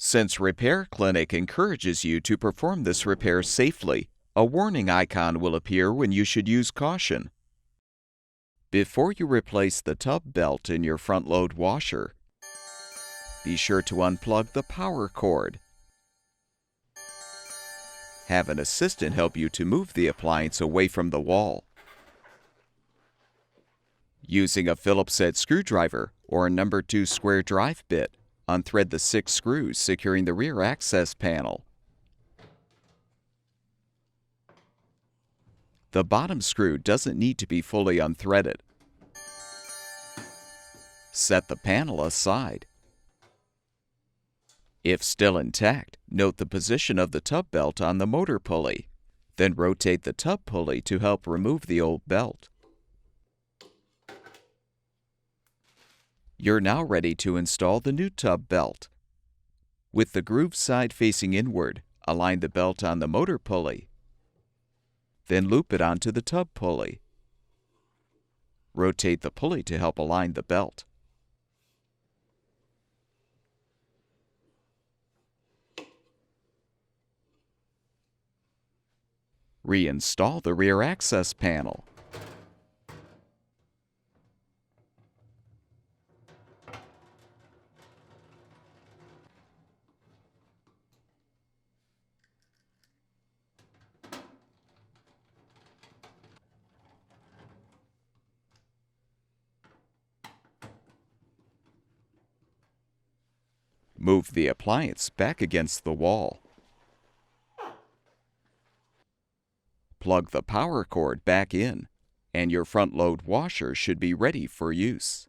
Since Repair Clinic encourages you to perform this repair safely, a warning icon will appear when you should use caution. Before you replace the tub belt in your front-load washer, be sure to unplug the power cord. Have an assistant help you to move the appliance away from the wall. Using a Phillips-head screwdriver or a No. 2 square drive bit, unthread the 6 screws securing the rear access panel. The bottom screw doesn't need to be fully unthreaded. Set the panel aside. If still intact, note the position of the tub belt on the motor pulley. Then rotate the tub pulley to help remove the old belt. You're now ready to install the new tub belt. With the groove side facing inward, align the belt on the motor pulley. Then loop it onto the tub pulley. Rotate the pulley to help align the belt. Reinstall the rear access panel. Move the appliance back against the wall. Plug the power cord back in, and your front-load washer should be ready for use.